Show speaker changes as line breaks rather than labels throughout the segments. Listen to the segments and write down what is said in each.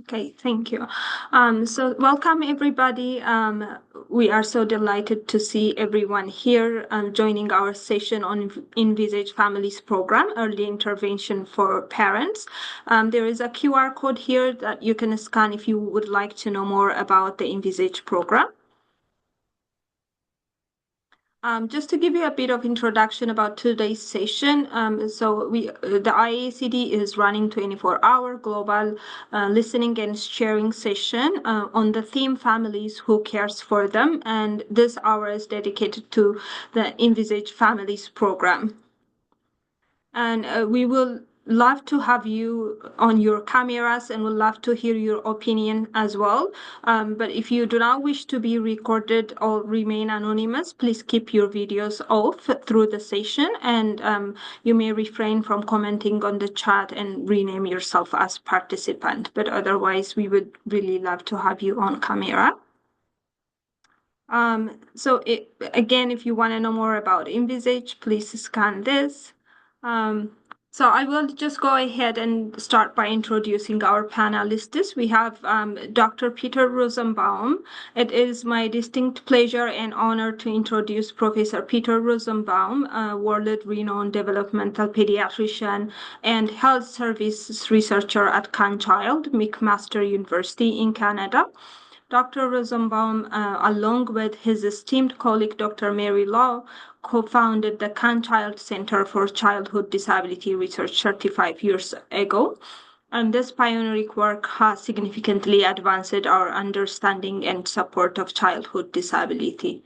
Okay, thank you. So welcome everybody. We are so delighted to see everyone here joining our session on ENVISAGE Families Program, Early Intervention for Parents. There is a QR code here that you can scan if you would like to know more about the ENVISAGE program. Just to give you a bit of introduction about today's session, the IACD is running 24-hour global listening and sharing session on the theme families, who cares for them, and this hour is dedicated to the ENVISAGE Families program. And we will love to have you on your cameras and would love to hear your opinion as well. But if you do not wish to be recorded or remain anonymous, please keep your videos off through the session, and you may refrain from commenting on the chat and rename yourself as participant. But otherwise, we would really love to have you on camera. Again, if you want to know more about ENVISAGE, please scan this. So I will just go ahead and start by introducing our panelists. We have Dr. Peter Rosenbaum. It is my distinct pleasure and honor to introduce Professor Peter Rosenbaum, a world-renowned developmental pediatrician and health services researcher at CanChild, McMaster University in Canada. Dr. Rosenbaum, along with his esteemed colleague, Dr. Mary Law, co-founded the CanChild Center for Childhood Disability Research 35 years ago. And this pioneering work has significantly advanced our understanding and support of childhood disability.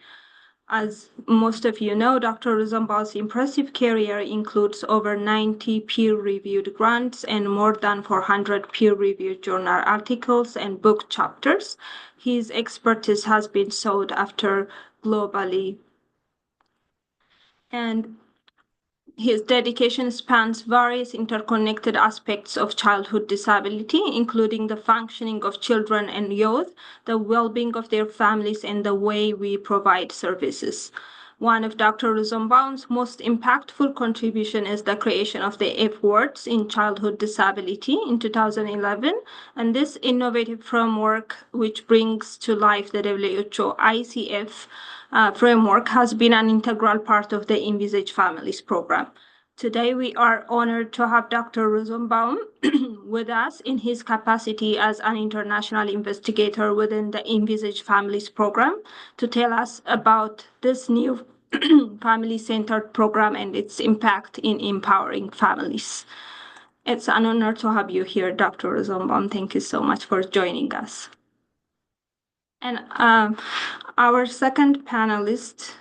As most of you know, Dr. Rosenbaum's impressive career includes over 90 peer-reviewed grants and more than 400 peer-reviewed journal articles and book chapters. His expertise has been sought after globally, and his dedication spans various interconnected aspects of childhood disability, including the functioning of children and youth, the well-being of their families, and the way we provide services. One of Dr. Rosenbaum's most impactful contribution is the creation of the F-Words in childhood disability in 2011, and this innovative framework, which brings to life the WHO ICF framework, has been an integral part of the ENVISAGE Families program. Today, we are honored to have Dr. Rosenbaum with us in his capacity as an international investigator within the ENVISAGE Families program to tell us about this new family-centered program and its impact in empowering families. It's an honor to have you here, Dr. Rosenbaum. Thank you so much for joining us. And our second panelist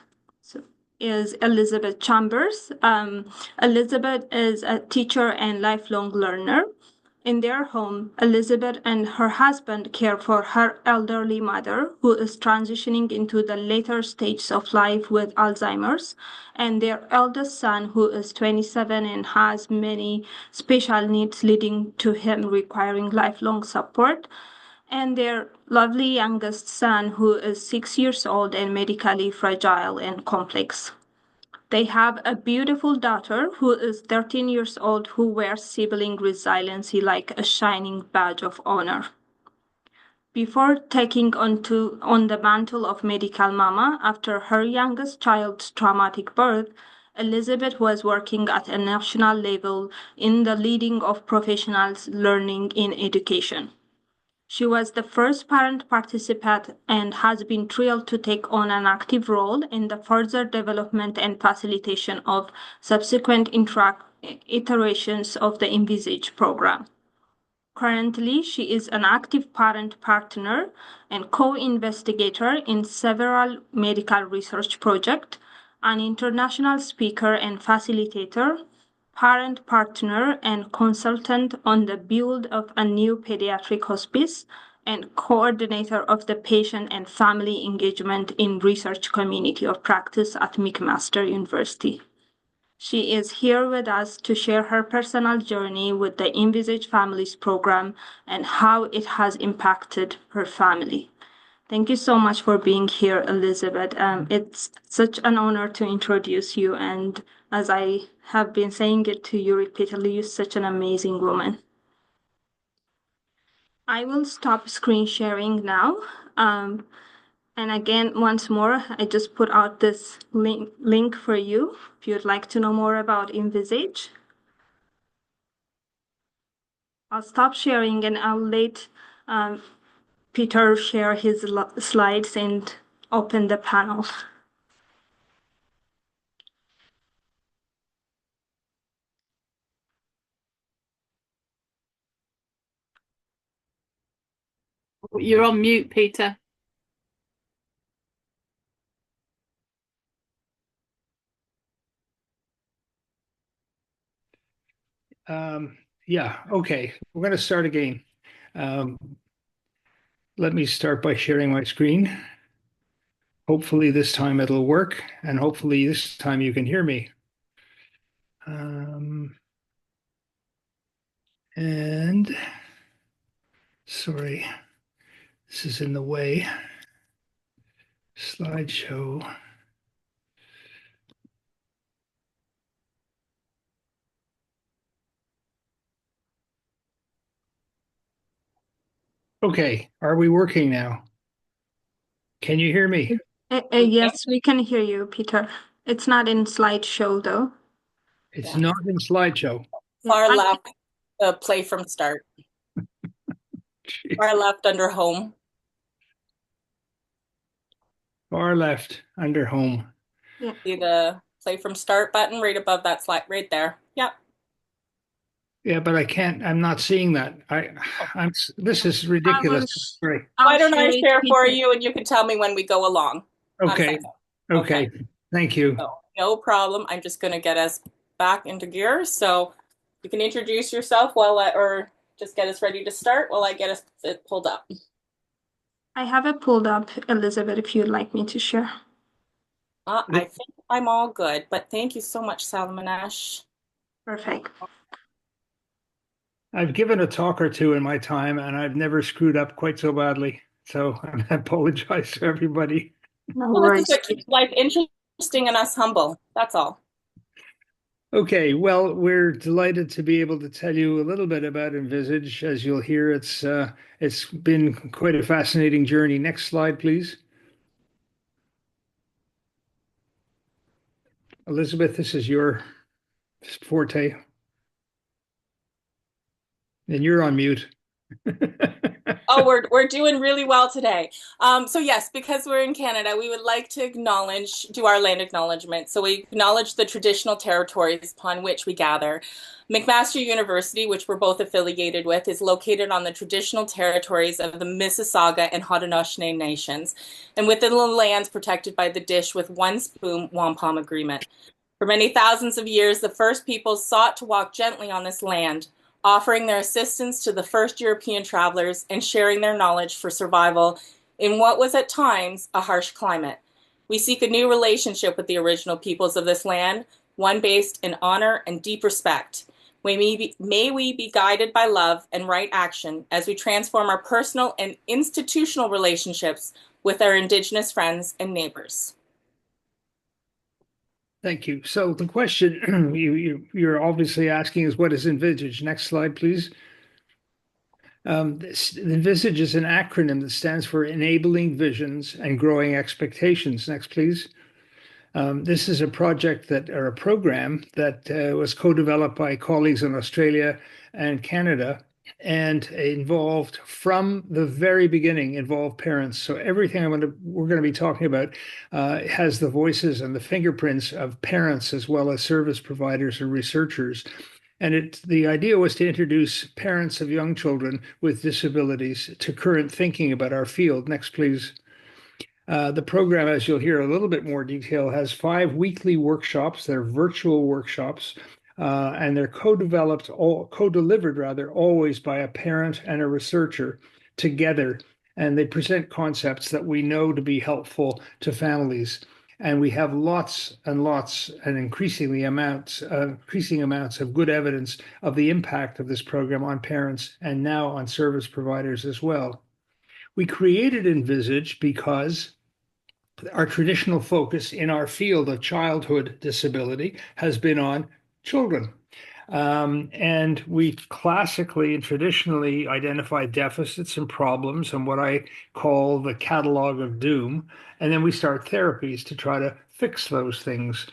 is Elizabeth Chambers. Elizabeth is a teacher and lifelong learner. In their home, Elizabeth and her husband care for her elderly mother, who is transitioning into the later stages of life with Alzheimer's, and their eldest son, who is 27 and has many special needs, leading to him requiring lifelong support, and their lovely youngest son, who is 6 years old and medically fragile and complex. They have a beautiful daughter who is 13 years old, who wears sibling resiliency like a shining badge of honor. Before taking on the mantle of medical mama after her youngest child's traumatic birth, Elizabeth was working at a national level in the leading of professionals learning in education. She was the first parent participant and has been thrilled to take on an active role in the further development and facilitation of subsequent iterations of the ENVISAGE program. Currently, she is an active parent partner and co-investigator in several medical research projects, an international speaker and facilitator, parent partner and consultant on the build of a new pediatric hospice, and coordinator of the patient and family engagement in research community of practice at McMaster University. She is here with us to share her personal journey with the ENVISAGE Families program and how it has impacted her family. Thank you so much for being here, Elizabeth. It's such an honor to introduce you, and as I have been saying it to you repeatedly, you're such an amazing woman. I will stop screen sharing now. Um, and again, once more, I just put out this link for you if you'd like to know more about ENVISAGE. I'll stop sharing and I'll let Peter share his slides and open the panel.
You're on mute, Peter.
Yeah, okay. We're going to start again. Um, Let me start by sharing my screen. Hopefully this time it'll work, and hopefully this time you can hear me. Um, and sorry, this is in the way. Slideshow. Okay, are we working now? Can you hear me?
Yes, we can hear you, Peter. It's not in slideshow though.
It's
Yeah.
not in slideshow.
Far left, play from start. Far left under home.
Far left under home.
Yeah.
See the play from start button right above that slide right there. Yep.
Yeah, but I can't. I'm not seeing that. This is
I will
ridiculous. Sorry.
I'll
Why don't
share
I
it,
share for
Peter.
you and you can tell me when we go along? How's
Okay.
that go?
Okay.
Okay.
Thank you.
So no problem. I'm just going to get us back into gear. So you can introduce yourself or just get us ready to start while I get us it pulled up.
I have it pulled up, Elizabeth, if you'd like me to share.
I think I'm all good, but thank you so much, Salamanesh.
Perfect.
I've given a talk or two in my time, and I've never screwed up quite so badly. So I apologize to everybody.
No
Well, this is
worries.
what keeps life interesting and us humble. That's all.
Okay, well, we're delighted to be able to tell you a little bit about Envisage. As you'll hear, it's been quite a fascinating journey. Next slide, please. Elizabeth, this is your forte, and you're on mute.
Oh, we're doing really well today. So yes, because we're in Canada, we would like to do our land acknowledgement. So we acknowledge the traditional territories upon which we gather. McMaster University, which we're both affiliated with, is located on the traditional territories of the Mississauga and Haudenosaunee nations, and within the lands protected by the Dish with One Spoon Wampum Agreement. For many thousands of years, the first peoples sought to walk gently on this land, offering their assistance to the first European travelers and sharing their knowledge for survival in what was at times a harsh climate. We seek a new relationship with the original peoples of this land, one based in honor and deep respect. May we be guided by love and right action as we transform our personal and institutional relationships with our Indigenous friends and neighbors.
Thank you. So the question you're obviously asking is, what is Envisage? Next slide, please. Envisage is an acronym that stands for Enabling Visions and Growing Expectations. Next, please. This is a project or a program that was co-developed by colleagues in Australia and Canada, and involved from the very beginning involved parents. So everything we're going to be talking about has the voices and the fingerprints of parents as well as service providers and researchers. And the idea was to introduce parents of young children with disabilities to current thinking about our field. Next, please. The program, as you'll hear a little bit more detail, has 5 weekly workshops. They're virtual workshops, and they're co-delivered rather, always by a parent and a researcher together. And they present concepts that we know to be helpful to families. And we have lots and lots and increasing amounts of good evidence of the impact of this program on parents and now on service providers as well. We created Envisage because our traditional focus in our field of childhood disability has been on children. And we classically and traditionally identify deficits and problems and what I call the catalog of doom. And then we start therapies to try to fix those things.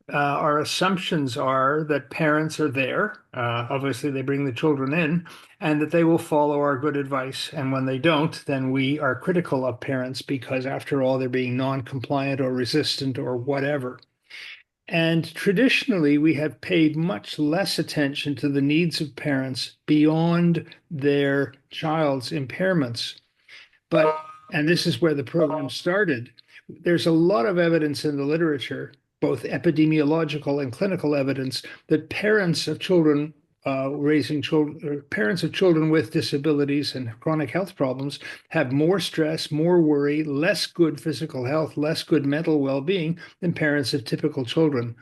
Our assumptions are that parents are there. Obviously, they bring the children in, and that they will follow our good advice. And when they don't, then we are critical of parents because, after all, they're being non-compliant or resistant or whatever. And traditionally, we have paid much less attention to the needs of parents beyond their child's impairments. But, and this is where the program started, there's a lot of evidence in the literature, both epidemiological and clinical evidence, that parents of children raising children, or parents of children with disabilities and chronic health problems have more stress, more worry, less good physical health, less good mental well-being than parents of typical children.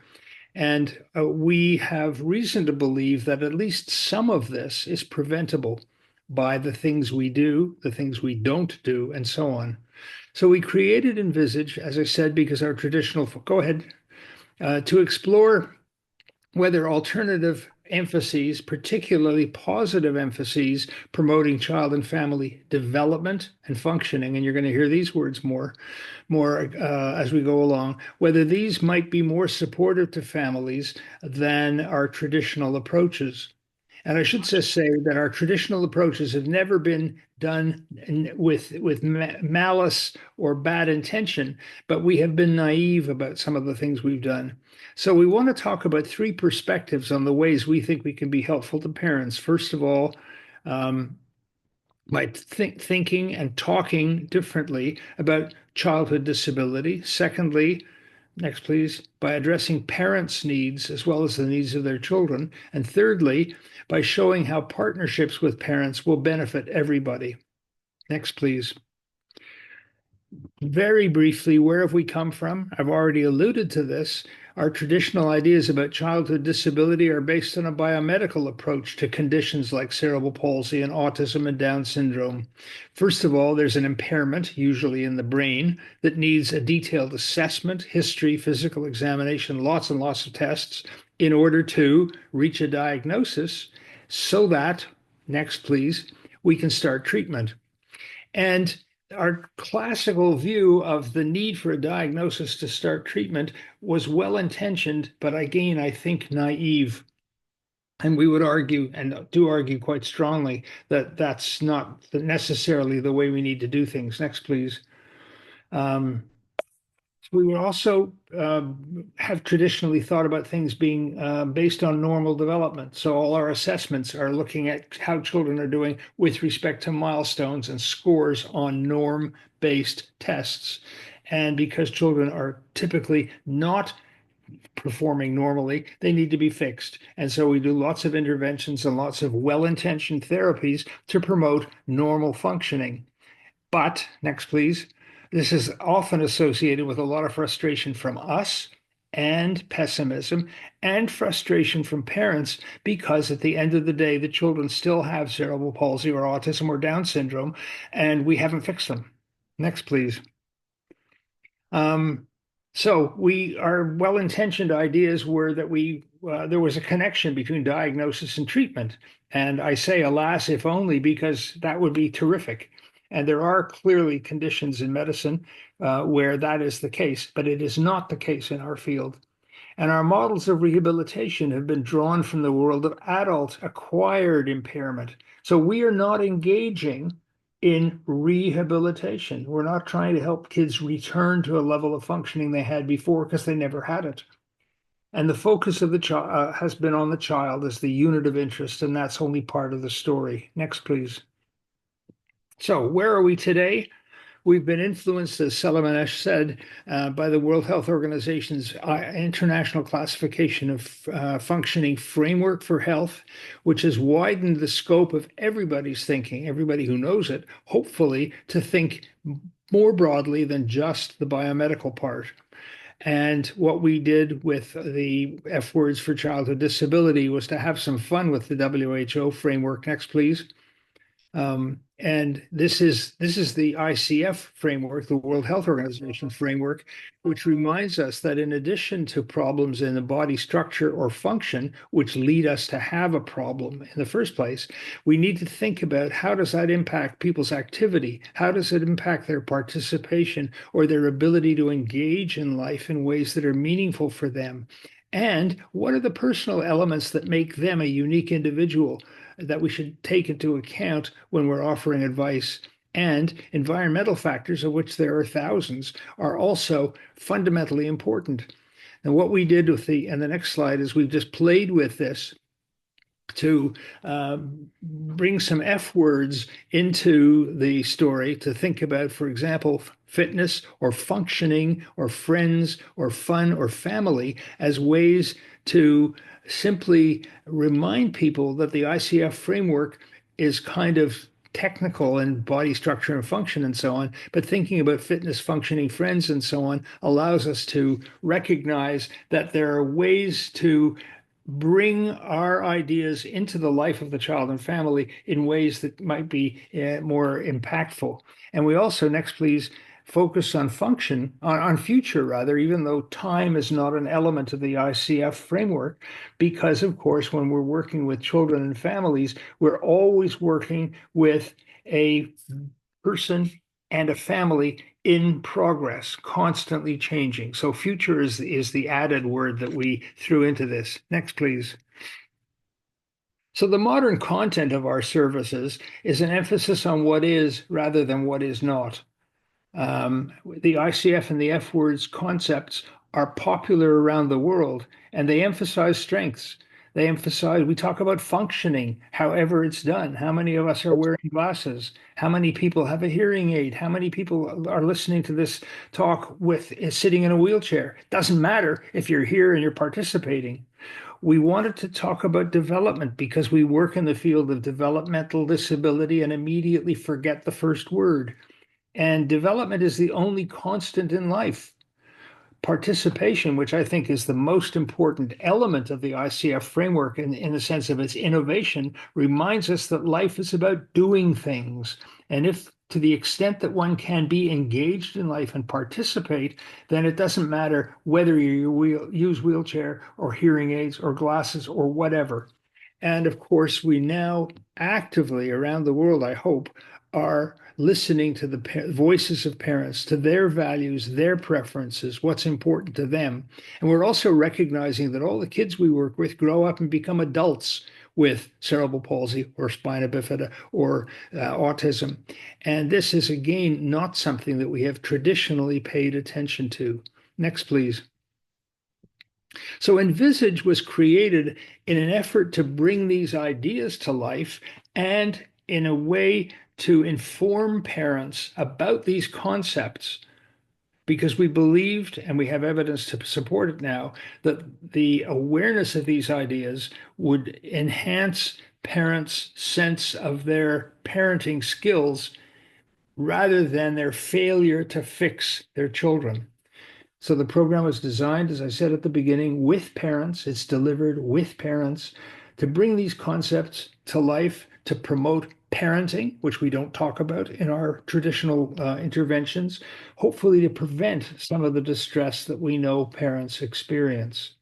And we have reason to believe that at least some of this is preventable by the things we do, the things we don't do, and so on. So we created ENVISAGE, as I said, because our traditional, go ahead, to explore whether alternative emphases, particularly positive emphases, promoting child and family development and functioning, and you're going to hear these words more as we go along, whether these might be more supportive to families than our traditional approaches. And I should just say that our traditional approaches have never been done with malice or bad intention, but we have been naive about some of the things we've done. So we want to talk about three perspectives on the ways we think we can be helpful to parents. First of all, by thinking and talking differently about childhood disability. Secondly, next, please. By addressing parents' needs as well as the needs of their children. And thirdly, by showing how partnerships with parents will benefit everybody. Next, please. Very briefly, where have we come from? I've already alluded to this. Our traditional ideas about childhood disability are based on a biomedical approach to conditions like cerebral palsy and autism and Down syndrome. First of all, there's an impairment, usually in the brain, that needs a detailed assessment, history, physical examination, lots and lots of tests in order to reach a diagnosis so that, next please, we can start treatment. And our classical view of the need for a diagnosis to start treatment was well-intentioned, but again, I think naive. And we would argue, and do argue quite strongly, that that's not necessarily the way we need to do things. Next, please. We would also have traditionally thought about things being based on normal development. So all our assessments are looking at how children are doing with respect to milestones and scores on norm-based tests. And because children are typically not performing normally, they need to be fixed. And so we do lots of interventions and lots of well-intentioned therapies to promote normal functioning. But, next please, this is often associated with a lot of frustration from us and pessimism and frustration from parents because at the end of the day, the children still have cerebral palsy or autism or Down syndrome, and we haven't fixed them. Next, please. So our well-intentioned ideas were that there was a connection between diagnosis and treatment. And I say, alas, if only, because that would be terrific. And there are clearly conditions in medicine where that is the case, but it is not the case in our field. And our models of rehabilitation have been drawn from the world of adult acquired impairment. So we are not engaging in rehabilitation. We're not trying to help kids return to a level of functioning they had before because they never had it. And the focus of the child has been on the child as the unit of interest, and that's only part of the story. Next, please. So where are we today? We've been influenced, as Salamanesh said, by the World Health Organization's international classification of functioning framework for health, which has widened the scope of everybody's thinking, everybody who knows it, hopefully to think more broadly than just the biomedical part. And what we did with the F words for childhood disability was to have some fun with the WHO framework. Next, please. And this is the ICF framework, the World Health Organization framework, which reminds us that in addition to problems in the body structure or function, which lead us to have a problem in the first place, we need to think about how does that impact people's activity? How does it impact their participation or their ability to engage in life in ways that are meaningful for them? And what are the personal elements that make them a unique individual that we should take into account when we're offering advice? And environmental factors, of which there are thousands, are also fundamentally important. And what we did with and the next slide is we've just played with this to bring some F words into the story to think about, for example, fitness or functioning or friends or fun or family as ways to simply remind people that the ICF framework is kind of technical and body structure and function and so on, but thinking about fitness, functioning, friends, and so on allows us to recognize that there are ways to bring our ideas into the life of the child and family in ways that might be more impactful. And we also, next please, focus on function, on future rather, even though time is not an element of the ICF framework, because of course, when we're working with children and families, we're always working with a person and a family in progress, constantly changing. So future is the added word that we threw into this. Next, please. So the modern content of our services is an emphasis on what is rather than what is not. The ICF and the F words concepts are popular around the world, and they emphasize strengths. We talk about functioning, however it's done. How many of us are wearing glasses? How many people have a hearing aid? How many people are listening to this talk with sitting in a wheelchair? Doesn't matter if you're here and you're participating. We wanted to talk about development because we work in the field of developmental disability and immediately forget the first word. And development is the only constant in life. Participation, which I think is the most important element of the ICF framework in the sense of its innovation, reminds us that life is about doing things. And if to the extent that one can be engaged in life and participate, then it doesn't matter whether you use wheelchair or hearing aids or glasses or whatever. And of course, we now actively around the world, I hope, are listening to the voices of parents, to their values, their preferences, what's important to them. And we're also recognizing that all the kids we work with grow up and become adults with cerebral palsy or spina bifida or autism. And this is, again, not something that we have traditionally paid attention to. Next, please. So ENVISAGE was created in an effort to bring these ideas to life and in a way to inform parents about these concepts, because we believed, and we have evidence to support it now, that the awareness of these ideas would enhance parents' sense of their parenting skills rather than their failure to fix their children. So the program was designed, as I said at the beginning, with parents. It's delivered with parents to bring these concepts to life, to promote parenting, which we don't talk about in our traditional interventions, hopefully to prevent some of the distress that we know parents experience.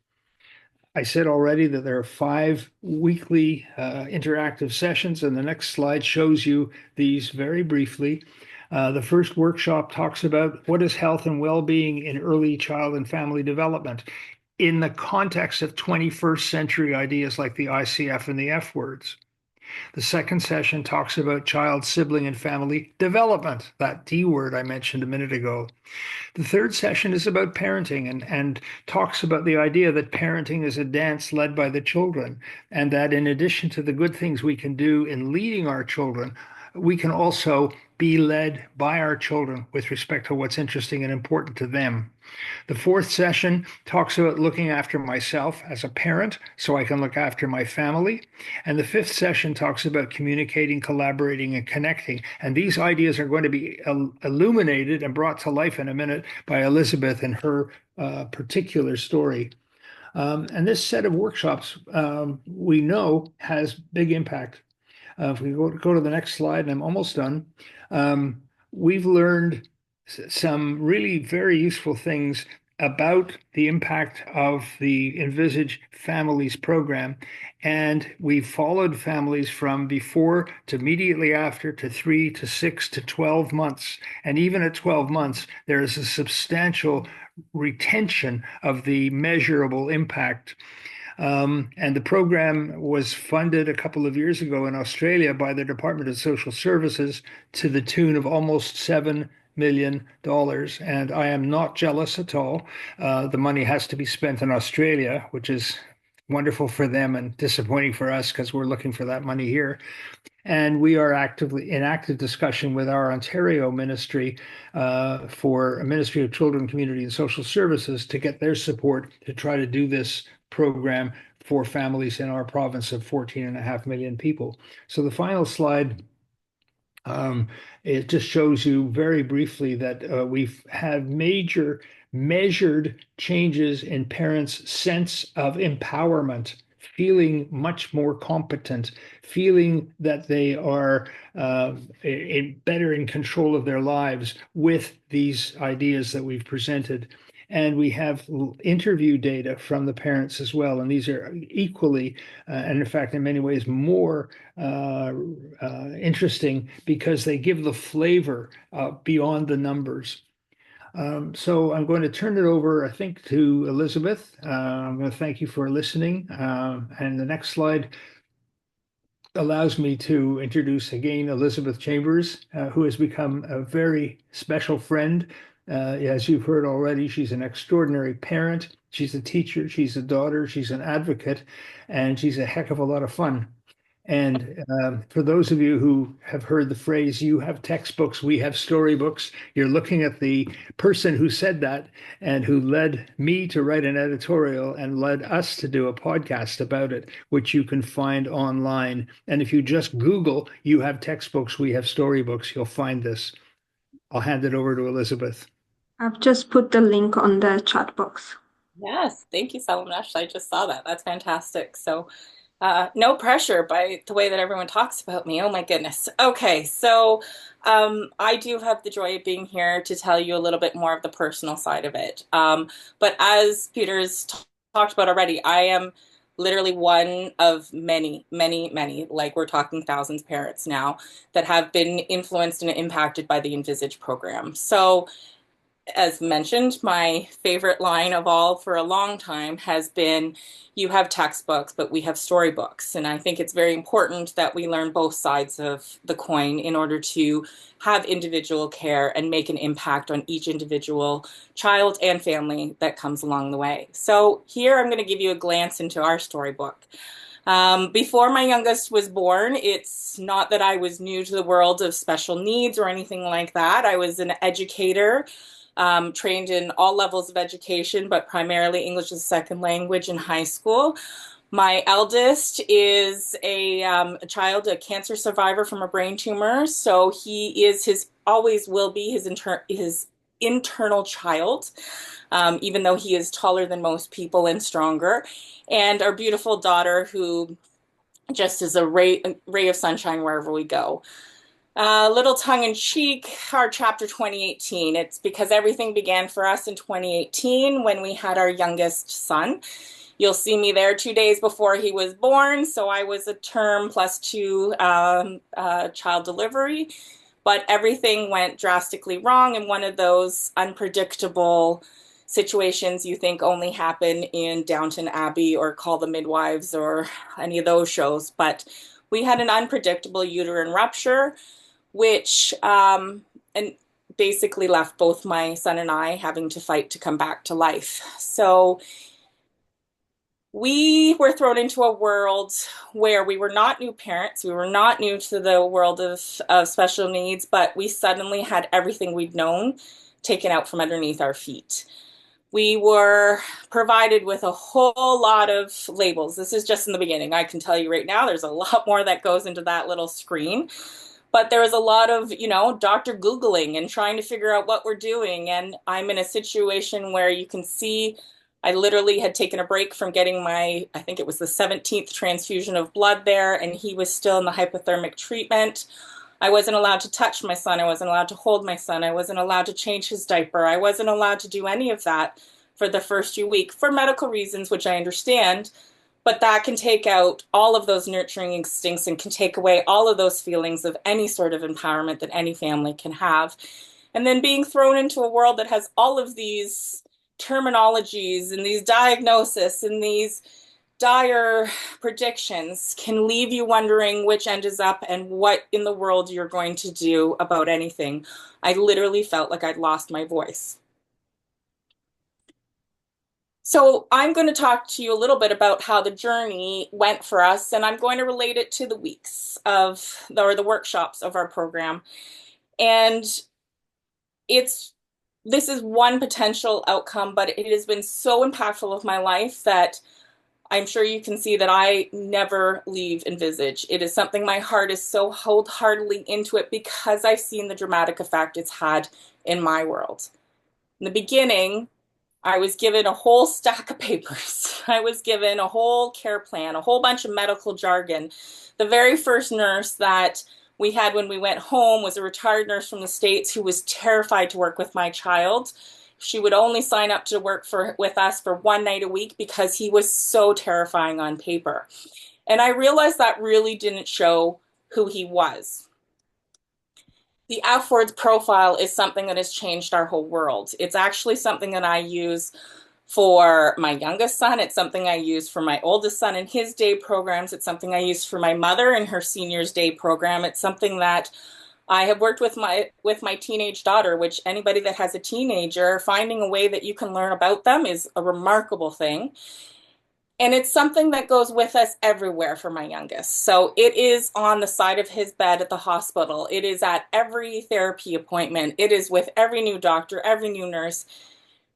I said already that there are 5 weekly interactive sessions, and the next slide shows you these very briefly. The first workshop talks about what is health and well-being in early child and family development in the context of 21st century ideas like the ICF and the F words. The second session talks about child, sibling, and family development, that D word I mentioned a minute ago. The third session is about parenting and talks about the idea that parenting is a dance led by the children, and that in addition to the good things we can do in leading our children, we can also be led by our children with respect to what's interesting and important to them. The fourth session talks about looking after myself as a parent so I can look after my family. And the fifth session talks about communicating, collaborating, and connecting. And these ideas are going to be illuminated and brought to life in a minute by Elizabeth and her particular story. And this set of workshops we know has big impact. If we go to the next slide, and I'm almost done. We've learned some really very useful things about the impact of the Envisage Families program. And we've followed families from before to immediately after to 3 to 6 to 12 months. And even at 12 months, there is a substantial retention of the measurable impact. And the program was funded a couple of years ago in Australia by the Department of Social Services to the tune of almost $7 million. And I am not jealous at all. The money has to be spent in Australia, which is wonderful for them and disappointing for us because we're looking for that money here. And we are actively in active discussion with our Ontario ministry for a Ministry of Children, Community and Social Services to get their support to try to do this program for families in our province of 14.5 million people. So the final slide, it just shows you very briefly that we've had major measured changes in parents' sense of empowerment, feeling much more competent, feeling that they are better in control of their lives with these ideas that we've presented. And we have interview data from the parents as well. And these are equally, and in fact, in many ways, more interesting because they give the flavor beyond the numbers. So I'm going to turn it over, I think, to Elizabeth. I'm going to thank you for listening. And the next slide allows me to introduce again Elizabeth Chambers, who has become a very special friend. As you've heard already, she's an extraordinary parent. She's a teacher, she's a daughter, she's an advocate, and she's a heck of a lot of fun. And for those of you who have heard the phrase, you have textbooks, we have storybooks, you're looking at the person who said that and who led me to write an editorial and led us to do a podcast about it, which you can find online. And if you just Google, you have textbooks, we have storybooks, you'll find this. I'll hand it over to Elizabeth.
I've just put the link on the chat box.
Yes, thank you, Salamash. I just saw that. That's fantastic. So no pressure by the way that everyone talks about me. Oh my goodness. Okay, so I do have the joy of being here to tell you a little bit more of the personal side of it. But as Peter's talked about already, I am literally one of many, many, many, like we're talking thousands of parents now that have been influenced and impacted by the ENVISAGE program. So as mentioned, my favorite line of all for a long time has been, you have textbooks, but we have storybooks. And I think it's very important that we learn both sides of the coin in order to have individual care and make an impact on each individual child and family that comes along the way. So here I'm going to give you a glance into our storybook. Before my youngest was born, it's not that I was new to the world of special needs or anything like that. I was an educator. Trained in all levels of education, but primarily English as a second language in high school. My eldest is a child, a cancer survivor from a brain tumor. So he is always will be his internal child, even though he is taller than most people and stronger. And our beautiful daughter, who just is a ray of sunshine wherever we go. Little tongue-in-cheek, our chapter 2018. It's because everything began for us in 2018 when we had our youngest son. You'll see me there 2 days before he was born, so I was a term plus 2 child delivery. But everything went drastically wrong in one of those unpredictable situations you think only happen in Downton Abbey or Call the Midwives or any of those shows. But we had an unpredictable uterine rupture, which and basically left both my son and I having to fight to come back to life. So we were thrown into a world where we were not new parents. We were not new to the world of special needs, but we suddenly had everything we'd known taken out from underneath our feet. We were provided with a whole lot of labels. This is just in the beginning. I can tell you right now, there's a lot more that goes into that little screen. But there was a lot of, Dr. Googling and trying to figure out what we're doing. And I'm in a situation where you can see I literally had taken a break from getting my, I think it was the 17th transfusion of blood there, and he was still in the hypothermic treatment. I wasn't allowed to touch my son. I wasn't allowed to hold my son. I wasn't allowed to change his diaper. I wasn't allowed to do any of that for the first few weeks for medical reasons, which I understand. But that can take out all of those nurturing instincts and can take away all of those feelings of any sort of empowerment that any family can have. And then being thrown into a world that has all of these terminologies and these diagnoses and these dire predictions can leave you wondering which end is up and what in the world you're going to do about anything. I literally felt like I'd lost my voice. So I'm going to talk to you a little bit about how the journey went for us, and I'm going to relate it to the weeks of, or the workshops of our program. And this is one potential outcome, but it has been so impactful of my life that I'm sure you can see that I never leave ENVISAGE. It is something my heart is so wholeheartedly into it because I've seen the dramatic effect it's had in my world. In the beginning, I was given a whole stack of papers. I was given a whole care plan, a whole bunch of medical jargon. The very first nurse that we had when we went home was a retired nurse from the States who was terrified to work with my child. She would only sign up to work with us for one night a week because he was so terrifying on paper. And I realized that really didn't show who he was. The F words profile is something that has changed our whole world. It's actually something that I use for my youngest son. It's something I use for my oldest son in his day programs. It's something I use for my mother in her seniors day program. It's something that I have worked with my teenage daughter, which anybody that has a teenager, finding a way that you can learn about them is a remarkable thing. And it's something that goes with us everywhere for my youngest. So it is on the side of his bed at the hospital. It is at every therapy appointment. It is with every new doctor, every new nurse.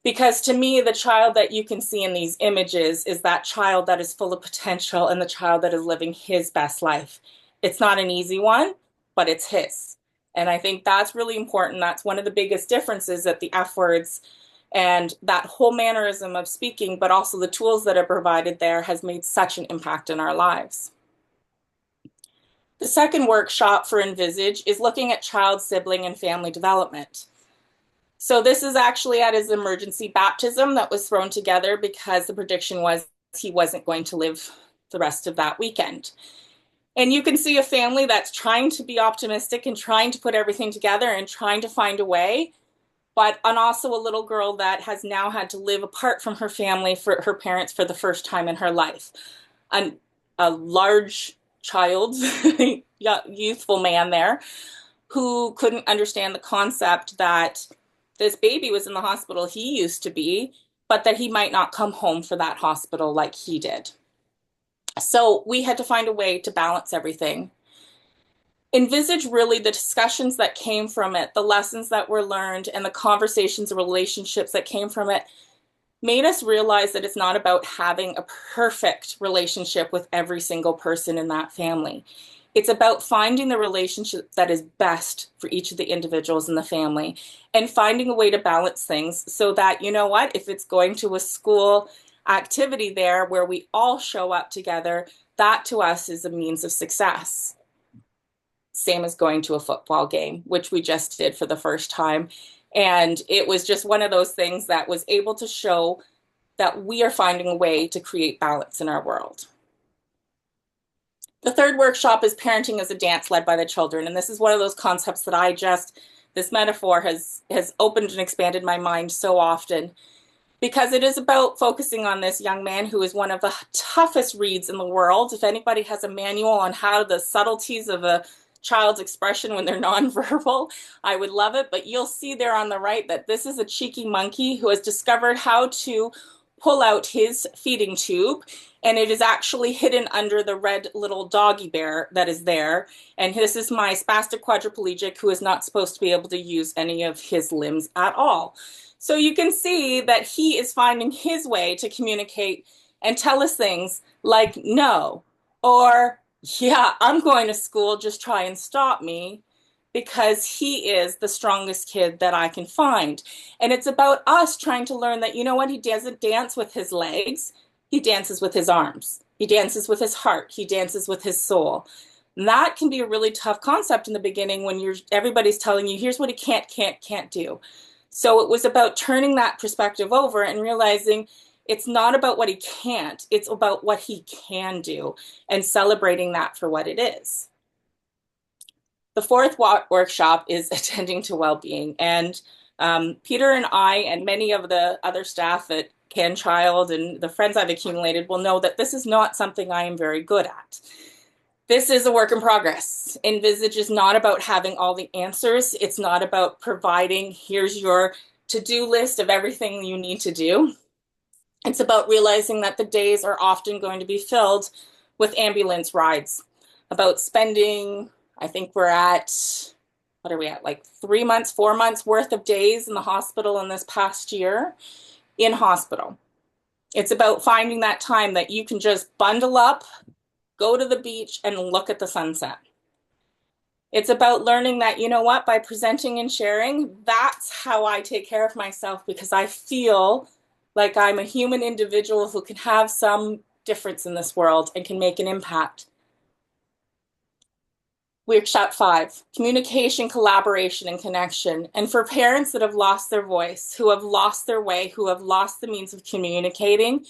Because to me, the child that you can see in these images is that child that is full of potential and the child that is living his best life. It's not an easy one, but it's his. And I think that's really important. That's one of the biggest differences that the F words and that whole mannerism of speaking, but also the tools that are provided there has made such an impact in our lives. The second workshop for ENVISAGE is looking at child, sibling, and family development. So this is actually at his emergency baptism that was thrown together because the prediction was he wasn't going to live the rest of that weekend. And you can see a family that's trying to be optimistic and trying to put everything together and trying to find a way, and also a little girl that has now had to live apart from her family, for her parents, for the first time in her life. A large child, youthful man there, who couldn't understand the concept that this baby was in the hospital he used to be, but that he might not come home for that hospital like he did. So we had to find a way to balance everything. ENVISAGE, really, the discussions that came from it, the lessons that were learned, and the conversations and relationships that came from it made us realize that it's not about having a perfect relationship with every single person in that family. It's about finding the relationship that is best for each of the individuals in the family and finding a way to balance things so that, you know what, if it's going to a school activity there where we all show up together, that to us is a means of success. Same as going to a football game, which we just did for the first time. And it was just one of those things that was able to show that we are finding a way to create balance in our world. The third workshop is parenting as a dance led by the children. And this is one of those concepts that this metaphor has opened and expanded my mind so often, because it is about focusing on this young man who is one of the toughest reads in the world. If anybody has a manual on how the subtleties of a child's expression when they're nonverbal, I would love it. But you'll see there on the right that this is a cheeky monkey who has discovered how to pull out his feeding tube, and it is actually hidden under the red little doggy bear that is there. And this is my spastic quadriplegic who is not supposed to be able to use any of his limbs at all. So you can see that he is finding his way to communicate and tell us things like no, or yeah, I'm going to school, just try and stop me, because he is the strongest kid that I can find. And it's about us trying to learn that, you know what, he doesn't dance with his legs, he dances with his arms. He dances with his heart. He dances with his soul. And that can be a really tough concept in the beginning when everybody's telling you, here's what he can't do. So it was about turning that perspective over and realizing it's not about what he can't, it's about what he can do and celebrating that for what it is. The fourth workshop is attending to well-being. And Peter and I and many of the other staff at Can Child and the friends I've accumulated will know that this is not something I am very good at. This is a work in progress. ENVISAGE is not about having all the answers. It's not about providing, here's your to-do list of everything you need to do. It's about realizing that the days are often going to be filled with ambulance rides, about spending, I think we're at, what are we at, like 3 months, 4 months worth of days in the hospital in this past year, in hospital. It's about finding that time that you can just bundle up, go to the beach, and look at the sunset. It's about learning that, you know what, by presenting and sharing, that's how I take care of myself, because I feel like I'm a human individual who can have some difference in this world and can make an impact. Workshop 5, communication, collaboration, and connection. And for parents that have lost their voice, who have lost their way, who have lost the means of communicating,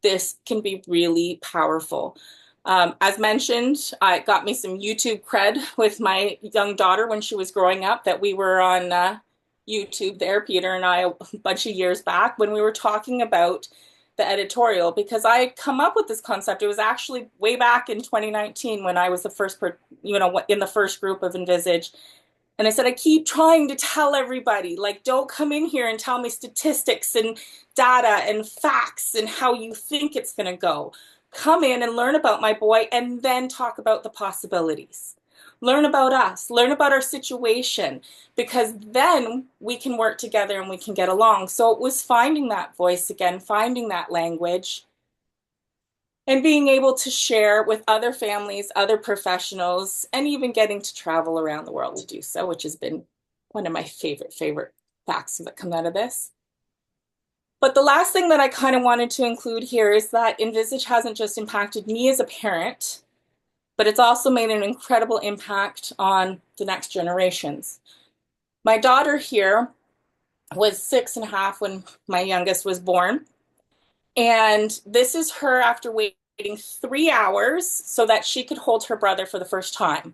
this can be really powerful. As mentioned, it got me some YouTube cred with my young daughter when she was growing up, that we were on YouTube there, Peter and I, a bunch of years back when we were talking about the editorial, because I had come up with this concept. It was actually way back in 2019 when I was the first, in the first group of ENVISAGE. And I said, I keep trying to tell everybody, like, don't come in here and tell me statistics and data and facts and how you think it's going to go. Come in and learn about my boy and then talk about the possibilities. Learn about us, learn about our situation, because then we can work together and we can get along. So it was finding that voice again, finding that language, and being able to share with other families, other professionals, and even getting to travel around the world to do so, which has been one of my favorite facts that come out of this. But the last thing that I kind of wanted to include here is that ENVISAGE hasn't just impacted me as a parent, but it's also made an incredible impact on the next generations. My daughter here was 6.5 when my youngest was born. And this is her after waiting 3 hours so that she could hold her brother for the first time.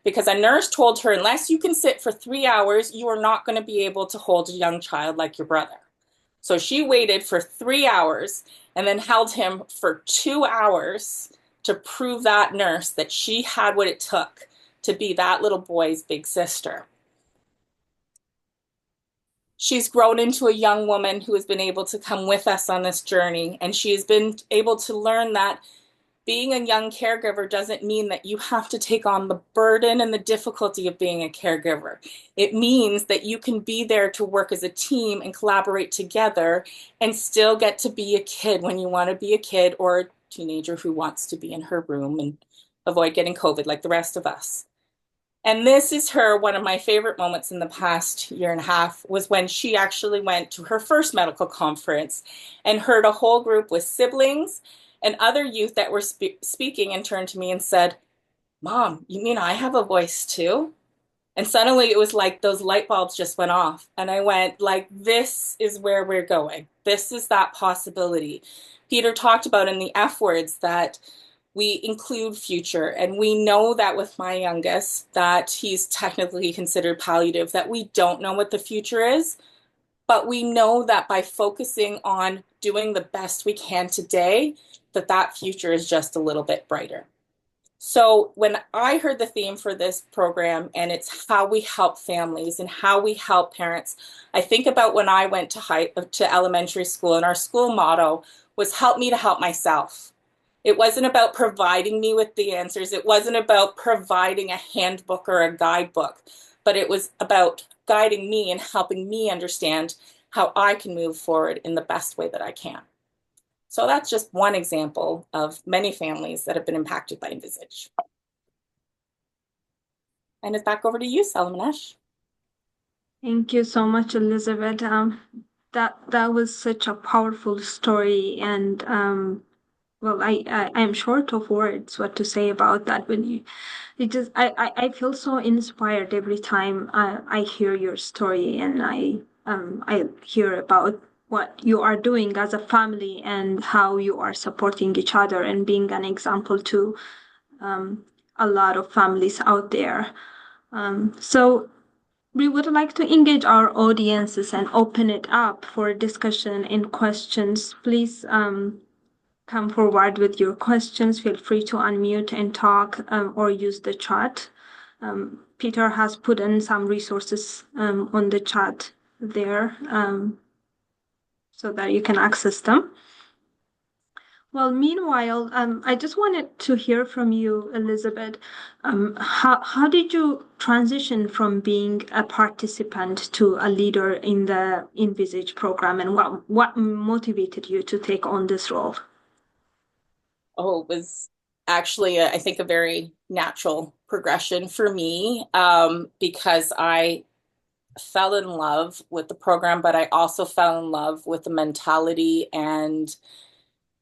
Because a nurse told her, unless you can sit for 3 hours, you are not going to be able to hold a young child like your brother. So she waited for 3 hours and then held him for 2 hours to prove that nurse that she had what it took to be that little boy's big sister. She's grown into a young woman who has been able to come with us on this journey, and she has been able to learn that being a young caregiver doesn't mean that you have to take on the burden and the difficulty of being a caregiver. It means that you can be there to work as a team and collaborate together and still get to be a kid when you want to be a kid, or a teenager who wants to be in her room and avoid getting COVID like the rest of us. And this is one of my favorite moments in the past year and a half, was when she actually went to her first medical conference and heard a whole group with siblings and other youth that were speaking, and turned to me and said, Mom, you mean I have a voice too? And suddenly it was like those light bulbs just went off. And I went, like, this is where we're going. This is that possibility. Peter talked about in the F words that we include future. And we know that with my youngest, that he's technically considered palliative, that we don't know what the future is. But we know that by focusing on doing the best we can today, that future is just a little bit brighter. So when I heard the theme for this program, and it's how we help families and how we help parents, I think about when I went to elementary school, and our school motto was help me to help myself. It wasn't about providing me with the answers. It wasn't about providing a handbook or a guidebook, but it was about guiding me and helping me understand how I can move forward in the best way that I can. So that's just one example of many families that have been impacted by ENVISAGE. And it's back over to you, Salamanesh.
Thank you so much, Elizabeth. That was such a powerful story, and well, I'm short of words what to say about that. When you, it just I feel so inspired every time I hear your story, and I hear about what you are doing as a family and how you are supporting each other and being an example to um, a lot of families out there. So we would like to engage our audiences and open it up for discussion and questions. Please come forward with your questions. Feel free to unmute and talk or use the chat. Peter has put in some resources on the chat there so that you can access them. Well, meanwhile, I just wanted to hear from you, Elizabeth. How did you transition from being a participant to a leader in the ENVISAGE program, and what motivated you to take on this role?
Oh, it was actually, I think, a very natural progression for me because I fell in love with the program, but I also fell in love with the mentality and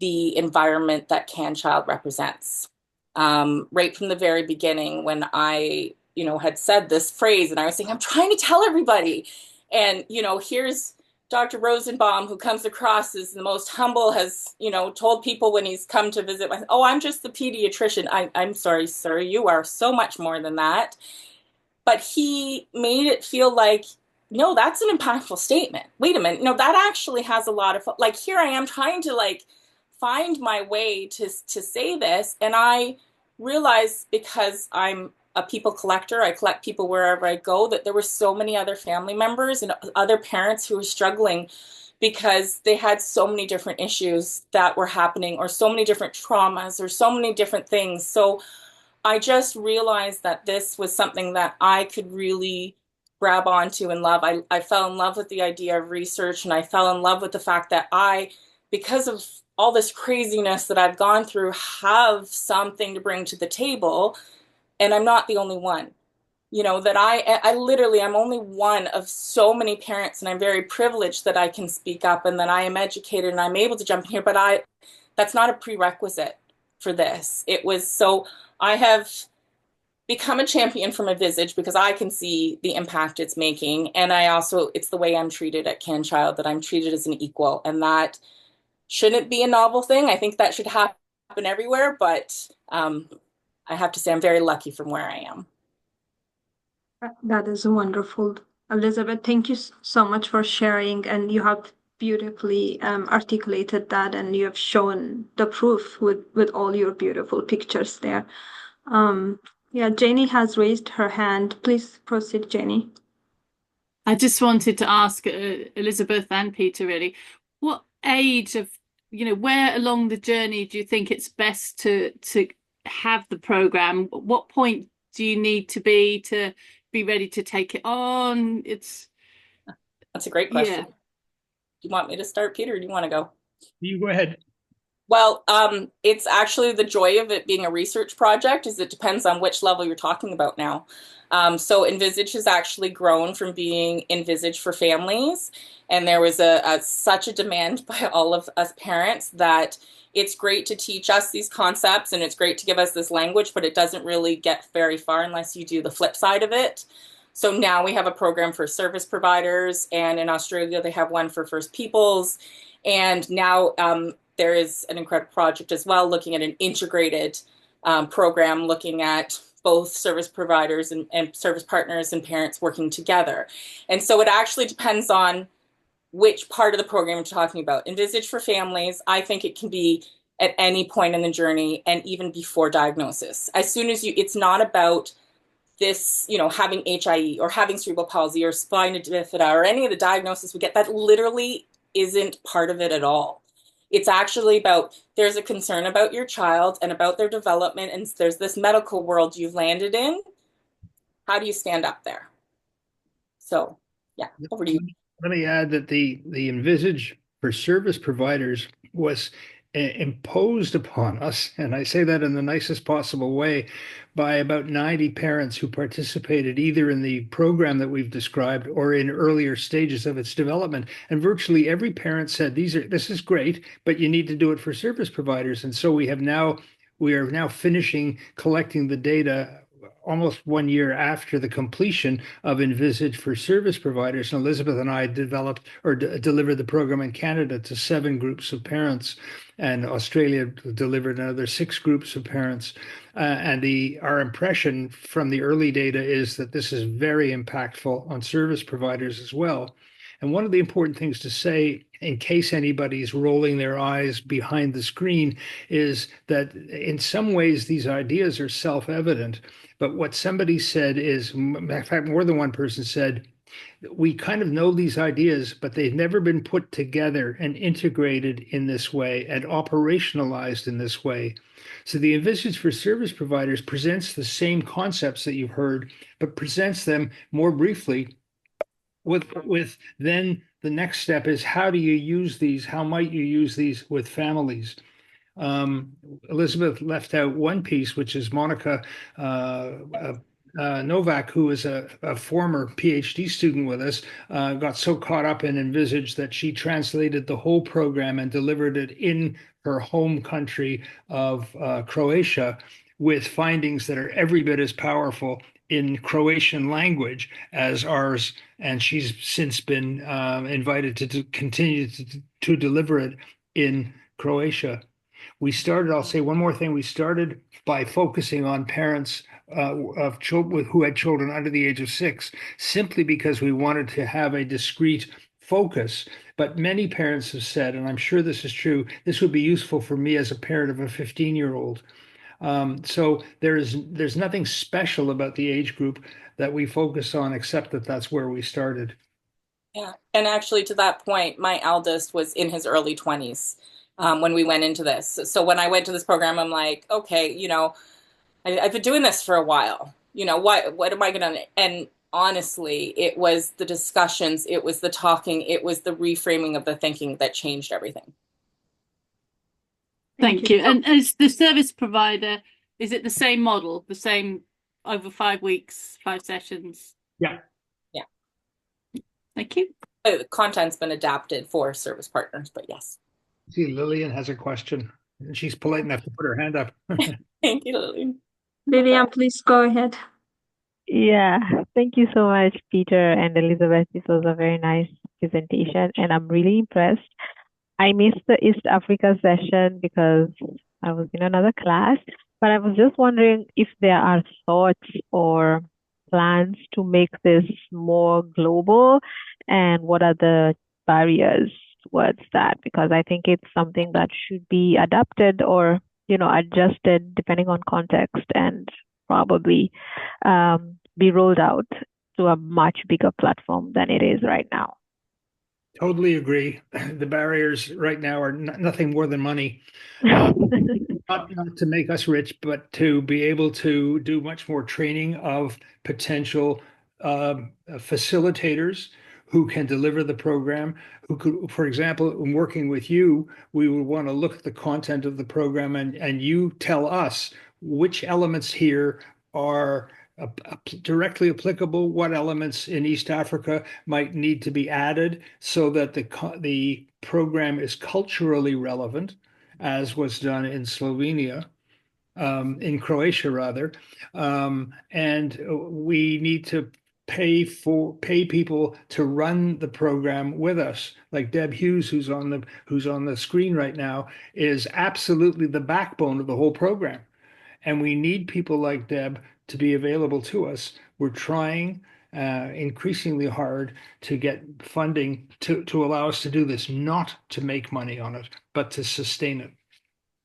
the environment that Can Child represents. Right from the very beginning, when I, had said this phrase and I was saying, I'm trying to tell everybody. And, here's Dr. Rosenbaum, who comes across as the most humble, has, told people when he's come to visit, oh, I'm just the pediatrician. I'm sorry, sir, you are so much more than that. But he made it feel like, no, that's an impactful statement. Wait a minute, no, that actually has a lot of, like, here I am trying to find my way to say this, and I realized, because I'm a people collector, I collect people wherever I go, that there were so many other family members and other parents who were struggling because they had so many different issues that were happening, or so many different traumas, or so many different things. So I just realized that this was something that I could really grab onto and love. I fell in love with the idea of research, and I fell in love with the fact that because of all this craziness that I've gone through, have something to bring to the table, and I'm not the only one. That I literally, I'm only one of so many parents, and I'm very privileged that I can speak up and that I am educated and I'm able to jump in here, but that's not a prerequisite for this. I have become a champion from ENVISAGE because I can see the impact it's making. And it's the way I'm treated at Can Child, that I'm treated as an equal. And that shouldn't be a novel thing. I think that should happen everywhere. But I have to say, I'm very lucky from where I am.
That is wonderful. Elizabeth, thank you so much for sharing, and you have beautifully articulated that, and you have shown the proof with all your beautiful pictures there. Yeah, Jenny has raised her hand. Please proceed, Jenny.
I just wanted to ask Elizabeth and Peter, really, what age of, where along the journey do you think it's best to have the program? What point do you need to be ready to take it on?
That's a great question.
Yeah.
Do you want me to start, Peter, or do you want to go?
You go ahead.
Well, it's actually the joy of it being a research project is it depends on which level you're talking about now. So ENVISAGE has actually grown from being ENVISAGE for families, and there was such a demand by all of us parents that it's great to teach us these concepts and it's great to give us this language, but it doesn't really get very far unless you do the flip side of it. So now we have a program for service providers, and in Australia they have one for First Peoples, and now there is an incredible project as well looking at an integrated program looking at both service providers and service partners and parents working together. And so it actually depends on which part of the program you're talking about. ENVISAGE for families, I think it can be at any point in the journey and even before diagnosis. As soon as it's not about this, having HIE or having cerebral palsy or spina bifida or any of the diagnosis we get, that literally isn't part of it at all. It's actually about, there's a concern about your child and about their development, and there's this medical world you've landed in. How do you stand up there? So, yeah, over to you.
Let me add that the ENVISAGE for service providers was imposed upon us, and I say that in the nicest possible way, by about 90 parents who participated either in the program that we've described or in earlier stages of its development. And virtually every parent said, this is great, but you need to do it for service providers. And so we are now finishing collecting the data almost 1 year after the completion of ENVISAGE for service providers. And Elizabeth and I developed or delivered the program in Canada to 7 groups of parents, and Australia delivered another 6 groups of parents. Our impression from the early data is that this is very impactful on service providers as well. And one of the important things to say, in case anybody's rolling their eyes behind the screen, is that in some ways these ideas are self-evident. But what somebody said is, in fact, more than one person said, we kind of know these ideas, but they've never been put together and integrated in this way and operationalized in this way. So the ENVISAGE for service providers presents the same concepts that you've heard, but presents them more briefly with then the next step is, how do you use these? How might you use these with families? Elizabeth left out one piece, which is Monica Novak, who is a former PhD student with us, got so caught up in ENVISAGE that she translated the whole program and delivered it in her home country of Croatia, with findings that are every bit as powerful in Croatian language as ours, and she's since been invited to continue to deliver it in Croatia. I'll say one more thing. We started by focusing on parents of children who had children under the age of 6, simply because we wanted to have a discrete focus. But many parents have said, and I'm sure this is true, this would be useful for me as a parent of a 15-year-old. So there's nothing special about the age group that we focus on, except that that's where we started.
Yeah. And actually, to that point, my eldest was in his early 20s when we went into this. So when I went to this program, I'm like, okay, I've been doing this for a while. What am I going to? And honestly, it was the discussions, it was the talking, it was the reframing of the thinking that changed everything.
Thank you. And as the service provider, is it the same model, the same over 5 weeks, 5 sessions?
Yeah.
Yeah.
Thank you.
The content's been adapted for service partners, but yes.
See, Lillian has a question. She's polite enough to put her hand up.
Thank you, Lillian.
Lillian, please go ahead.
Yeah, thank you so much, Peter and Elizabeth. This was a very nice presentation, and I'm really impressed. I missed the East Africa session because I was in another class, but I was just wondering if there are thoughts or plans to make this more global, and what are the barriers towards that? Because I think it's something that should be adapted or, adjusted depending on context, and probably be rolled out to a much bigger platform than it is right now.
Totally agree. The barriers right now are nothing more than money. Not to make us rich, but to be able to do much more training of potential facilitators who can deliver the program, who could, for example, in working with you, we would want to look at the content of the program and you tell us which elements here are directly applicable, what elements in East Africa might need to be added so that the program is culturally relevant, as was done in Slovenia, in Croatia rather, and we need to pay people to run the program with us. Like Deb Hughes, who's on the screen right now, is absolutely the backbone of the whole program. And we need people like Deb to be available to us. We're trying increasingly hard to get funding to allow us to do this, not to make money on it, but to sustain it.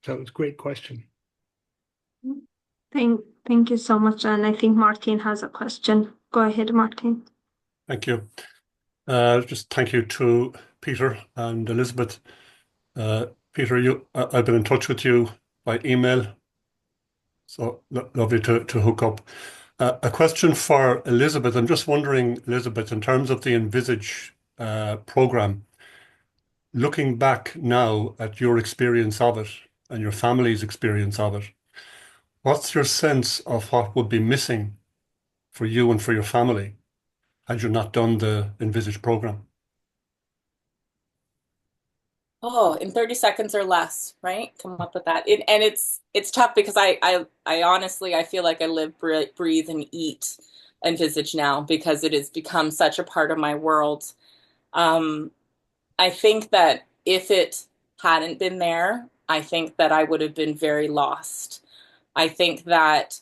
So it's a great question.
Thank you so much. And I think Martin has a question. Go ahead, Martin.
Thank you. Just thank you to Peter and Elizabeth. Peter, I've been in touch with you by email. So lovely to hook up. A question for Elizabeth. I'm just wondering, Elizabeth, in terms of the ENVISAGE program, looking back now at your experience of it and your family's experience of it, What's your sense of what would be missing for you and for your family had you not done the ENVISAGE program?
Oh, in 30 seconds or less, right? Come up with that. And it's tough because I honestly I feel like I live, breathe, and eat Envisage now because it has become such a part of my world. Um, I think that if it hadn't been there, I think that I would have been very lost. I think that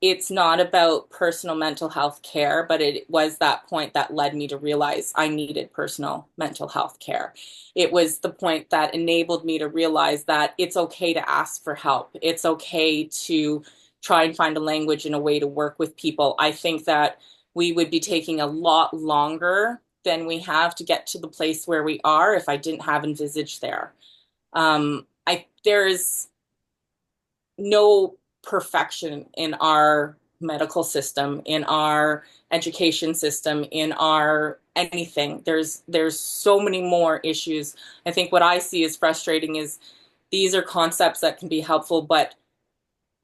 it's not about personal mental health care, but it was that point that led me to realize I needed personal mental health care. It was the point that enabled me to realize that it's okay to ask for help. It's okay to try and find a language and a way to work with people. I think that we would be taking a lot longer than we have to get to the place where we are if I didn't have Envisage there. There's no perfection in our medical system, in our education system, in our anything. There's so many more issues. I think what I see is frustrating is these are concepts that can be helpful, but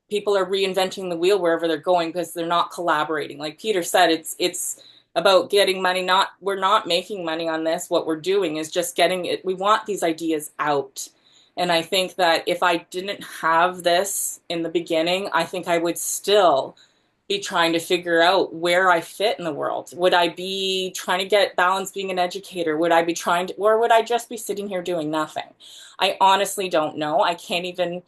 people are reinventing the wheel wherever they're going because they're not collaborating. Like Peter said, it's about getting money. We're not making money on this. What we're doing is just getting it. We want these ideas out. And I think that if I didn't have this in the beginning, I think I would still be trying to figure out where I fit in the world. Would I be trying to get balance being an educator? Would I be trying to, or would I just be sitting here doing nothing? I honestly don't know. I can't even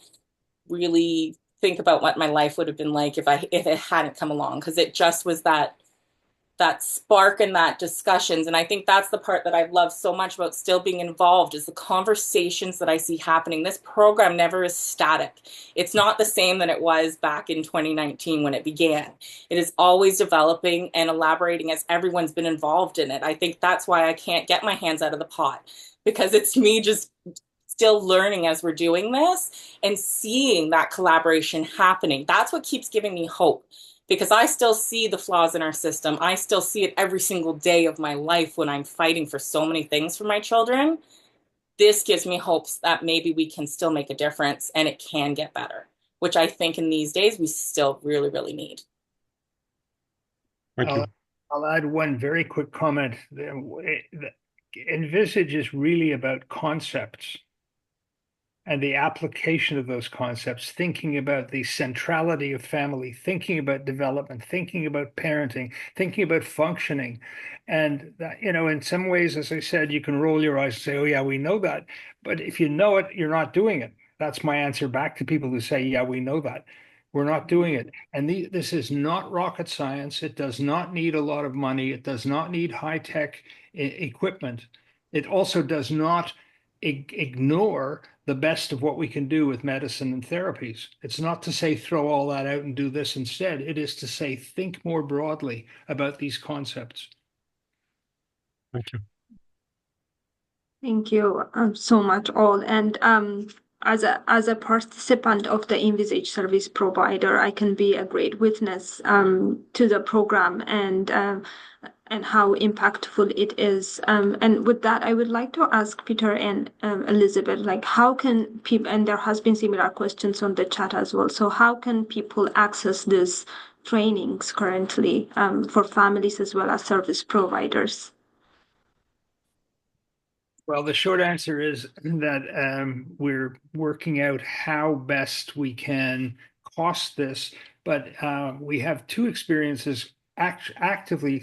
really think about what my life would have been like if it hadn't come along, because it just was that spark and that discussions. And I think that's the part that I love so much about still being involved is the conversations that I see happening. This program never is static. It's not the same that it was back in 2019 when it began. It is always developing and elaborating as everyone's been involved in it. I think that's why I can't get my hands out of the pot, because it's me just still learning as we're doing this and seeing that collaboration happening. That's what keeps giving me hope, because I still see the flaws in our system. I still see it every single day of my life when I'm fighting for so many things for my children. This gives me hopes that maybe we can still make a difference and it can get better, which I think in these days we still really, really need.
Thank you.
I'll add one very quick comment. Envisage is really about concepts and the application of those concepts, thinking about the centrality of family, thinking about development, thinking about parenting, thinking about functioning. And that, in some ways, as I said, you can roll your eyes and say, oh, yeah, we know that. But if you know it, you're not doing it. That's my answer back to people who say, yeah, we know that. We're not doing it. And this is not rocket science. It does not need a lot of money. It does not need high-tech equipment. It also does not ignore the best of what we can do with medicine and therapies. It's not to say throw all that out and do this instead. It is to say think more broadly about these concepts.
Thank you.
Thank you so much, all. And as a participant of the ENVISAGE service provider, I can be a great witness to the program and how impactful it is. And with that, I would like to ask Peter and Elizabeth, like, how can people, and there has been similar questions on the chat as well, so how can people access these trainings currently for families as well as service providers?
Well, the short answer is that we're working out how best we can cost this, but we have three experiences actively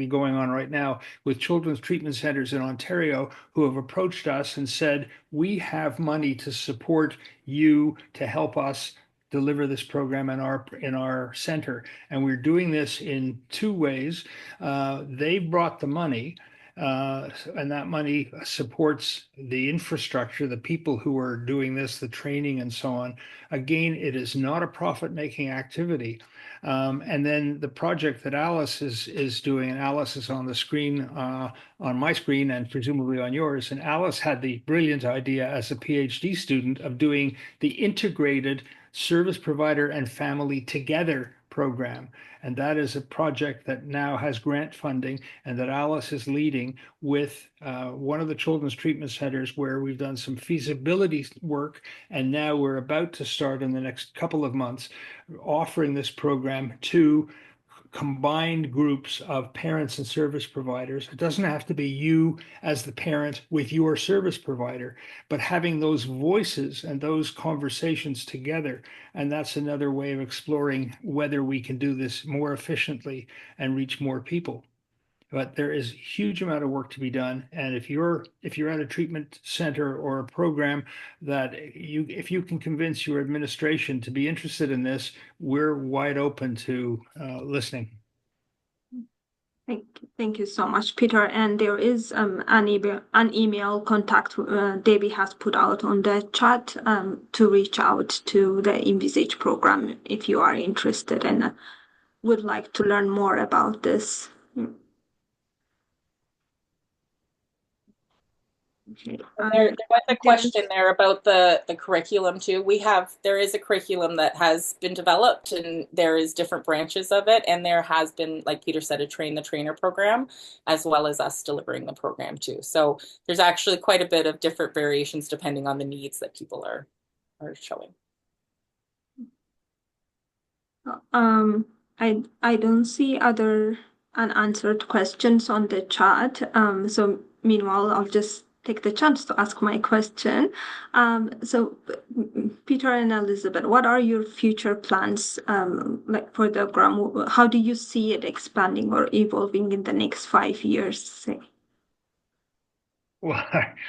going on right now with children's treatment centers in Ontario who have approached us and said, we have money to support you to help us deliver this program in our center. And we're doing this in two ways. They brought the money. And that money supports the infrastructure, the people who are doing this, the training and so on. Again, it is not a profit-making activity. And then the project that Alice is doing, and Alice is on the screen, on my screen and presumably on yours. And Alice had the brilliant idea as a PhD student of doing the integrated service provider and family together program. And that is a project that now has grant funding and that Alice is leading with one of the children's treatment centers where we've done some feasibility work. And now we're about to start in the next couple of months offering this program to combined groups of parents and service providers. It doesn't have to be you as the parent with your service provider, but having those voices and those conversations together. And that's another way of exploring whether we can do this more efficiently and reach more people. But there is a huge amount of work to be done. And if you're at a treatment center or a program that if you can convince your administration to be interested in this, we're wide open to listening.
Thank you so much, Peter. And there is an email contact Debbie has put out on the chat to reach out to the ENVISAGE program if you are interested and would like to learn more about this. Okay.
There was a question there about the curriculum too. There is a curriculum that has been developed and there is different branches of it. And there has been, like Peter said, a train the trainer program, as well as us delivering the program too. So there's actually quite a bit of different variations depending on the needs that people are showing.
I don't see other unanswered questions on the chat. So meanwhile, I'll just take the chance to ask my question. So Peter and Elizabeth, what are your future plans like for the program? How do you see it expanding or evolving in the next 5 years, say?
Well,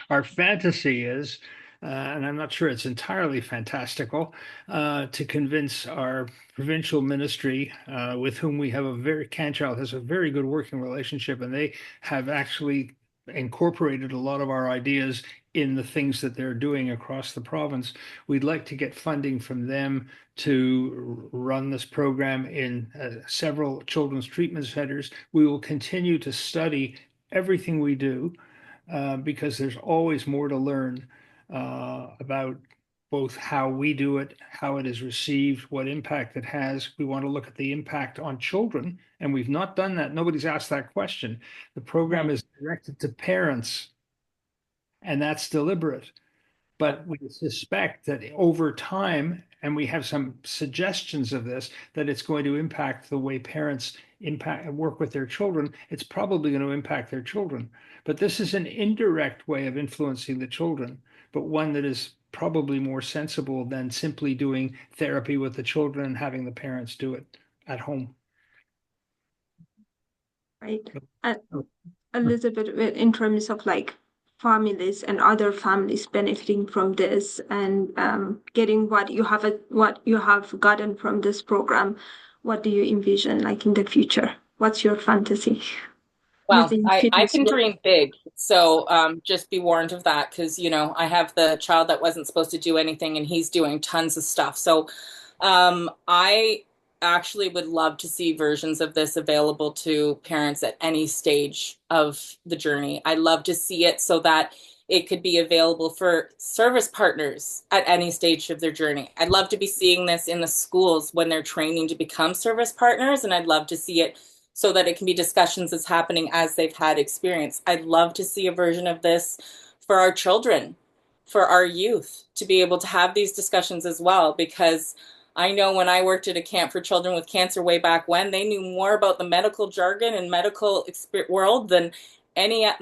our fantasy is, and I'm not sure it's entirely fantastical, to convince our provincial ministry, with whom we have CanChild has a very good working relationship, and they have actually incorporated a lot of our ideas in the things that they're doing across the province. We'd like to get funding from them to run this program in several children's treatment centers. We will continue to study everything we do. Because there's always more to learn about both how we do it, how it is received, what impact it has. We want to look at the impact on children, and we've not done that. Nobody's asked that question. The program is directed to parents, and that's deliberate. But we suspect that over time, and we have some suggestions of this, that it's going to impact the way parents work with their children. It's probably going to impact their children. But this is an indirect way of influencing the children, but one that is probably more sensible than simply doing therapy with the children and having the parents do it at home.
Right. Elizabeth, in terms of like families and other families benefiting from this and getting what you have gotten from this program, what do you envision like in the future? What's your fantasy?
Well, I can dream big. So just be warned of that because, I have the child that wasn't supposed to do anything and he's doing tons of stuff. So I actually would love to see versions of this available to parents at any stage of the journey. I'd love to see it so that it could be available for service partners at any stage of their journey. I'd love to be seeing this in the schools when they're training to become service partners, and I'd love to see it so that it can be discussions that's happening as they've had experience. I'd love to see a version of this for our children, for our youth, to be able to have these discussions as well, because I know when I worked at a camp for children with cancer way back when, they knew more about the medical jargon and medical world than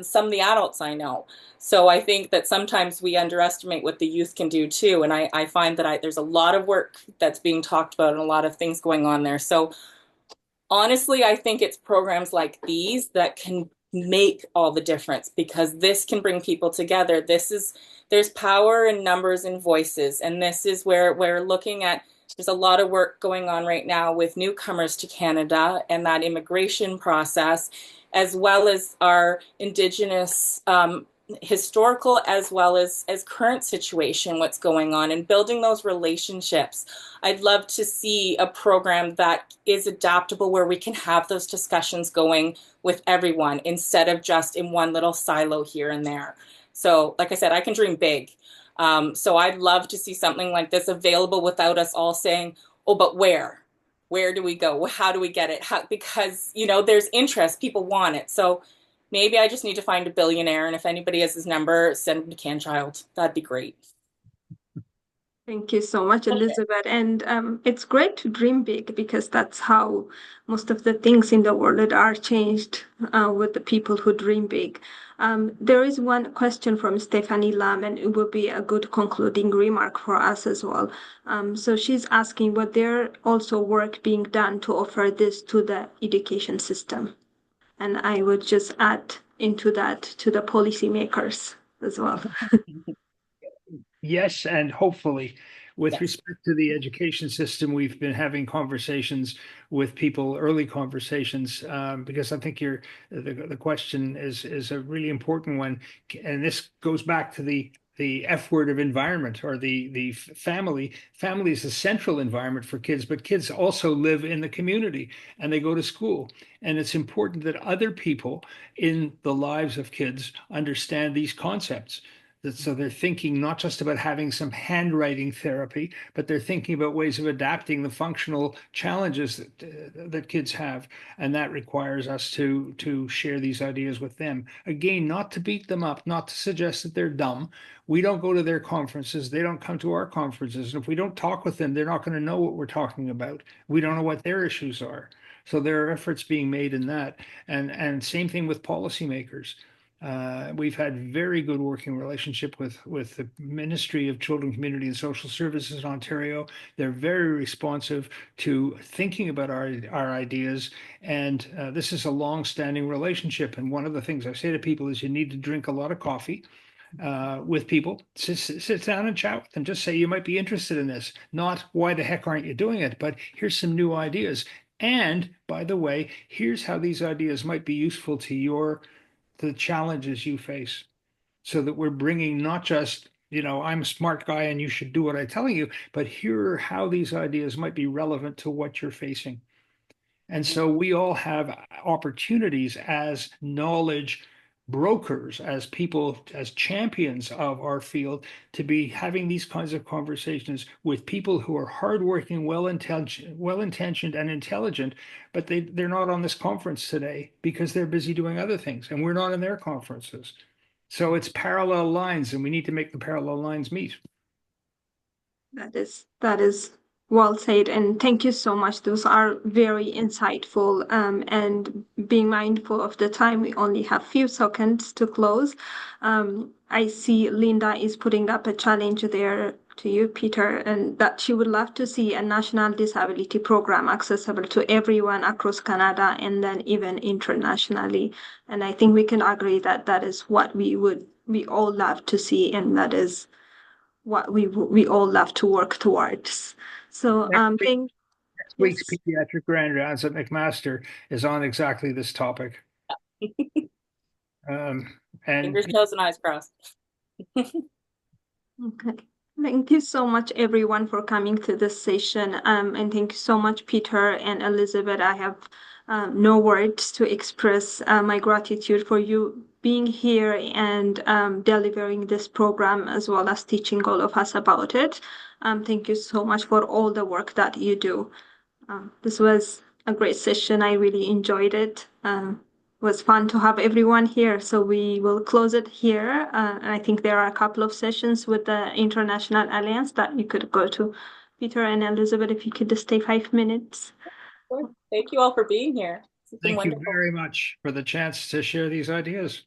some of the adults I know. So I think that sometimes we underestimate what the youth can do too. And I find that there's a lot of work that's being talked about and a lot of things going on there. So honestly, I think it's programs like these that can make all the difference, because this can bring people together. There's power in numbers and voices. And this is where we're looking at, there's a lot of work going on right now with newcomers to Canada and that immigration process, as well as our Indigenous historical as well as current situation, what's going on, and building those relationships. I'd love to see a program that is adaptable where we can have those discussions going with everyone instead of just in one little silo here and there. So like I said, I can dream big. So I'd love to see something like this available without us all saying, oh, but where? where do we go? How do we get it? Because, there's interest, people want it. So maybe I just need to find a billionaire, and if anybody has his number, send him to Canchild. That'd be great.
Thank you so much, Elizabeth. And it's great to dream big, because that's how most of the things in the world are changed, with the people who dream big. There is one question from Stephanie Lam, and it will be a good concluding remark for us as well. So she's asking, what there also work being done to offer this to the education system? And I would just add into that to the policymakers as well.
Yes, and hopefully, with
Yes.
respect to the education system, we've been having conversations with people, early conversations, because I think the question is a really important one, and this goes back to the F word of environment, or the family. Family is the central environment for kids, but kids also live in the community and they go to school, and it's important that other people in the lives of kids understand these concepts. So they're thinking not just about having some handwriting therapy, but they're thinking about ways of adapting the functional challenges that kids have, and that requires us to share these ideas with them. Again, not to beat them up, not to suggest that they're dumb. We don't go to their conferences; they don't come to our conferences, and if we don't talk with them, they're not going to know what we're talking about. We don't know what their issues are. So there are efforts being made in that, and same thing with policymakers. We've had very good working relationship with the Ministry of Children, Community and Social Services in Ontario. They're very responsive to thinking about our ideas, and this is a long-standing relationship. And one of the things I say to people is you need to drink a lot of coffee with people. Sit down and chat with them. Just say you might be interested in this. Not why the heck aren't you doing it, but here's some new ideas. And by the way, here's how these ideas might be useful to the challenges you face, so that we're bringing not just, I'm a smart guy and you should do what I'm telling you, but here are how these ideas might be relevant to what you're facing. And so we all have opportunities as knowledge brokers, as people, as champions of our field, to be having these kinds of conversations with people who are hardworking, well-intentioned and intelligent, but they're not on this conference today because they're busy doing other things, and we're not in their conferences. So it's parallel lines, and we need to make the parallel lines meet.
That is well said, and thank you so much. Those are very insightful. And being mindful of the time, we only have few seconds to close. I see Linda is putting up a challenge there to you, Peter, and that she would love to see a national disability program accessible to everyone across Canada and then even internationally. And I think we can agree that that is what we all love to see, and that is what we all love to work towards. So
Next week's
yes,
pediatric grand rounds at McMaster is on exactly this topic. And
Fingers, toes, and eyes crossed.
okay. Thank you so much, everyone, for coming to this session. And thank you so much, Peter and Elizabeth. I have no words to express my gratitude for you being here and delivering this program, as well as teaching all of us about it. Thank you so much for all the work that you do. This was a great session. I really enjoyed it. It was fun to have everyone here. So we will close it here. And I think there are a couple of sessions with the International Alliance that you could go to. Peter and Elizabeth, if you could just stay 5 minutes.
Thank you all for being here. It's been
thank you
wonderful.
very much for the chance to share these ideas.